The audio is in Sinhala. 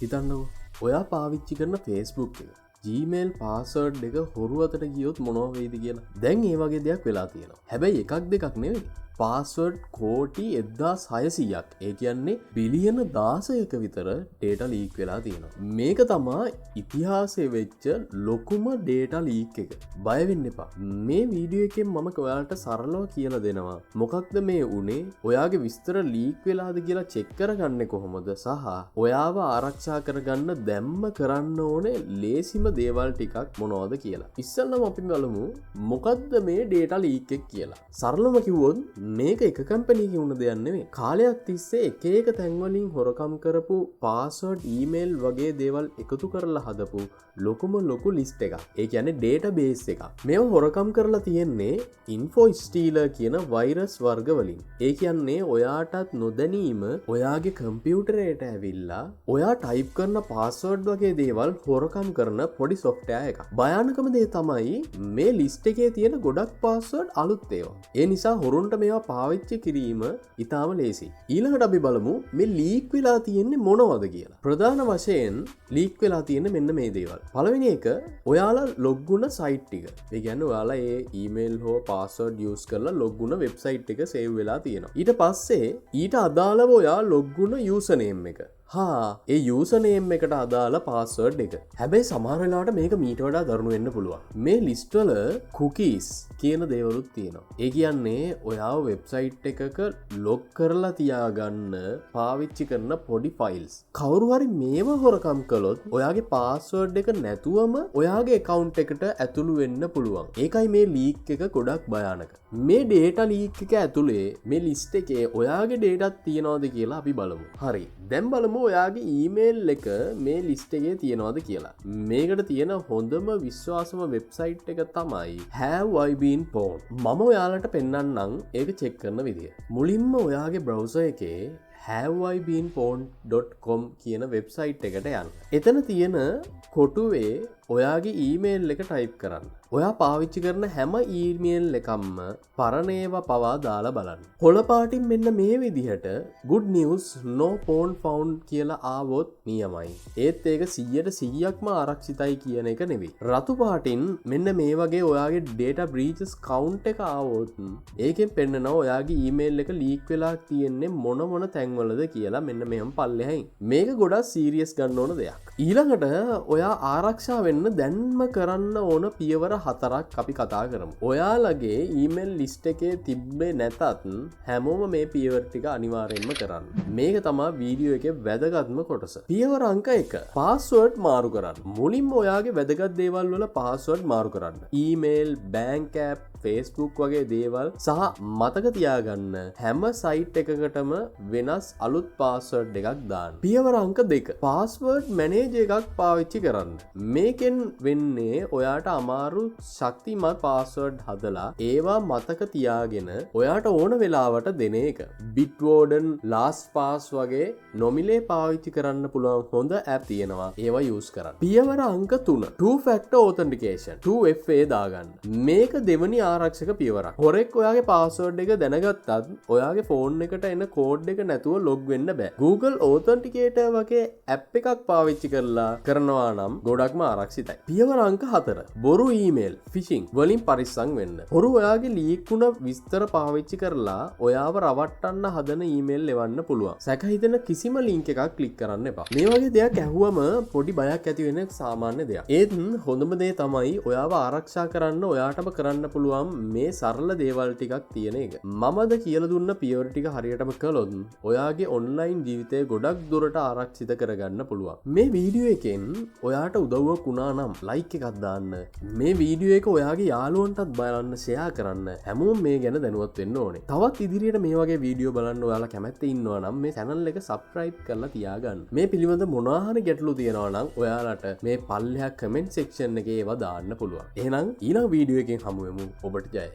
හිතන්නකෝ ඔයා පාවිච්චි කරන Facebook එක Gmail පාස්වර්ඩ් එක හොරු අතට ගියොත් මොනවා වෙයිද කියලා. දැන් ඒ වගේ දෙයක් වෙලා තියෙනවා. හැබැයි එකක් දෙකක් නෙවෙයි. පාස්වර්ඩ් කෝටි 1600ක්. ඒ කියන්නේ බිලියන 16ක විතර ඩේටා ලීක් වෙලා තියෙනවා. මේක තමා ඉතිහාසයේ වෙච්ච ලොකුම ඩේටා ලීක් එක. බය වෙන්න එපා. මේ වීඩියෝ එකෙන් මම ඔයාලට සරලව කියලා දෙනවා. මොකක්ද මේ උනේ? ඔයාගේ විස්තර ලීක් වෙලාද කියලා චෙක් කරගන්නේ කොහොමද? සහ ඔයාව ආරක්ෂා කරගන්න දැම්ම කරන්න ඕනේ ලේසිම දේවල් ටිකක් මොනවද කියලා. ඉස්සෙල්ලම අපි බලමු මොකක්ද මේ ඩේටා ලීක් එක කියලා. සරලවම කිව්වොත් මේක එක කම්පැනියක වුණ දෙයක් නෙවෙයි. කාලයක් තිස්සේ එක එක තැන්වලින් හොරකම් කරපු පාස්වර්ඩ් ඊමේල් වගේ දේවල් එකතු කරලා හදපු ලොකුම ලොකු ලිස්ට් එකක්. ඒ කියන්නේ ඩේටාබේස් එකක්. මේව හොරකම් කරලා තියෙන්නේ ඉන්ෆෝ ස්ටීලර් කියන වෛරස් වර්ග වලින්. ඒ කියන්නේ ඔයාටත් නොදැනීම ඔයාගේ කම්පියුටරයට ඇවිල්ලා ඔයා ටයිප් කරන පාස්වර්ඩ් වගේ දේවල් හොරකම් කරන පොඩි සොෆ්ට්වෙයාර් එකක්. භයානකම දේ තමයි මේ ලිස්ට් එකේ තියෙන ගොඩක් පාස්වර්ඩ් අලුත් ඒවා. ඒ නිසා හොරුන්ට මේවා පාවිච්චි කිරීම ඉතාම ලේසි. ඊළඟට අපි බලමු මේ ලීක් වෙලා තියෙන්නේ මොනවද කියලා. ප්‍රධාන වශයෙන් ලීක් වෙලා තියෙන්නේ මෙන්න මේ දේවල්. පළවෙනි එක ඔයාලා ලොග් වුණ සයිට් ටික. ඒ කියන්නේ ඔයාලා ඒ ඊමේල් හෝ පාස්වර්ඩ් යූස් කරලා ලොග් වුණ වෙබ්සයිට් එක සේව් වෙලා තියෙනවා. ඊට පස්සේ ඊට අදාළව ඔයා ලොග් වුණ යූසර් නේම් එක. ඒ යූසර් නේම් එකට අදාළ පාස්වර්ඩ් එක. හැබැයි සමහර වෙලාවට මේක මීට වඩා දරුණු වෙන්න පුළුවන්. මේ ලිස්ට් වල කුකීස් කියන දේවලුත් තියෙනවා. ඒ කියන්නේ ඔයාව වෙබ්සයිට් එකක ලොග් කරලා තියාගන්න පාවිච්චි කරන පොඩි ෆයිල්ස්. කවුරු හරි මේව හොරකම් කළොත් ඔයාගේ පාස්වර්ඩ් එක නැතුවම ඔයාගේ account එකට ඇතුළු වෙන්න පුළුවන්. ඒකයි මේ ලීක් එක ගොඩක් භයානක. මේ data leak එක ඇතුලේ මේ ලිස්ට් එකේ ඔයාගේ data තියනවද කියලා අපි බලමු. හරි. දැන් බලමු ඔයාගේ ඊමේල් එක මේ ලිස්ට් එකේ තියනවද කියලා. මේකට තියෙන හොඳම විශ්වාසම වෙබ්සයිට් එක තමයි Have I Been Pwned. මම ඔයාලට පෙන්නන්නම් ඒක චෙක් කරන විදිය. මුලින්ම ඔයාගේ බ්‍රවුසර් එකේ haveibeenpwned.com කියන වෙබ්සයිට් එකට යන්න. එතන තියෙන කොටුවේ ඔයාගේ ඊමේල් එක ටයිප් කරන්න. ඔයා පාවිච්චි කරන හැම ඊමේල් එකක්ම පරණේව පවා දාලා බලන්න. කොළ පාටින් මෙන්න මේ විදිහට good news no phone found කියලා ආවොත් නියමයි. ඒත් ඒක 100%ක්ම ආරක්ෂිතයි කියන එක නෙවෙයි. රතු පාටින් මෙන්න මේ වගේ ඔයාගේ data breaches count එක ආවොත් ඒකෙන් පෙන්නනවා ඔයාගේ ඊමේල් එක ලීක් වෙලා තියෙන්නේ මොන තැන්වලද කියලා මෙන්න මෙහෙම පල්ලෙහායින්. මේක ගොඩක් සීරියස් ගන්න ඕන දෙයක්. ඊළඟට ඔයා ආරක්ෂා වෙන්න දැන්ම කරන්න ඕන පියවර 4ක් අපි කතා කරමු. ඔයාලගේ ඊමේල් ලිස්ට් එකේ තිබ්බේ නැතත් හැමෝම මේ පියවර ටික අනිවාර්යෙන්ම කරන්න. මේක තමයි වීඩියෝ එකේ වැදගත්ම කොටස. පියවර අංක 1. පාස්වර්ඩ් මාරු කරන්න. මුලින්ම ඔයාගේ වැදගත් දේවල් වල පාස්වර්ඩ් මාරු කරන්න. ඊමේල්, බැංක් ඇප්, Facebook වගේ දේවල් සහ මතක තියාගන්න හැම සයිට් එකකටම වෙනස් අලුත් පාස්වර්ඩ් එකක් දාන්න. පියවර අංක 2. පාස්වර්ඩ් මැනේජර් එකක් පාවිච්චි කරන්න. මේකෙන් වෙන්නේ ඔයාට අමාරු ශක්තිමත් පාස්වර්ඩ් හදලා ඒවා මතක තියාගෙන ඔයාට ඕන වෙලාවට දෙන එක. Bitwarden, LastPass වගේ නොමිලේ පාවිච්චි කරන්න පුළුවන් හොඳ ඇප් තියෙනවා. ඒවා යූස් කරන්න. පියවර අංක 3. Two factor authentication 2FA දාගන්න. මේක දෙවනි ආරක්ෂක පියවරක්. හොරෙක් ඔයාගේ පාස්වර්ඩ් එක දැනගත්තත් ඔයාගේ ෆෝන් එකට එන කෝඩ් එක නැතුව ලොග් වෙන්න බෑ. Google Authenticator වගේ ඇප් එකක් පාවිච්චි කරනවා නම් ගොඩක්ම ආරක්ෂිතයි. පියවර අංක 4. බොරු ඊමේල්, ෆිෂිං වලින් පරිස්සම් වෙන්න. හොරු ඔයාගේ ලීක් වුණ විස්තර පාවිච්චි කරලා ඔයාව රවට්ටන්න හදන ඊමේල් එවන්න පුළුවන්. සැක හිතෙන කිසිම ලින්ක් එකක් ක්ලික් කරන්න එපා. මේ වගේ දෙයක් ඇහුවම පොඩි බයක් ඇති වෙන සාමාන්‍ය දෙයක්. ඒත් හොඳම දේ තමයි ඔයාව ආරක්ෂා කරන්න ඔයාටම කරන්න පුළුවන් මේ සරල දේවල් ටිකක් තියෙන එක. මමද කියලා දුන්න පියවර ටික හරියටම කළොත් ඔයාගේ ඔන්ලයින් ජීවිතය ගොඩක් දුරට ආරක්ෂිත කරගන්න පුළුවන්. මේ වීඩියෝ එකෙන් ඔයාට උදව්වක් වුණා නම් ලයික් එකක් දාන්න. මේ වීඩියෝ එක ඔයාගේ යාළුවන්ටත් බලන්න ෂෙයා කරන්න. හැමෝම මේ ගැන දැනුවත් වෙන්න ඕනේ. තවත් ඉදිරියට මේ වගේ වීඩියෝ බලන්න ඔයාලා කැමැත්තේ ඉන්නවා නම් මේ channel එක subscribe කරලා තියාගන්න. මේ පිළිබඳ මොනවා හරි ගැටලු තියෙනවා නම් ඔයාලට මේ පල්ලෙහා comment section එකේ ඒවා දාන්න පුළුවන්. එහෙනම් ඊළඟ වීඩියෝ එකෙන් හමු වෙමු. ඔබට ජය.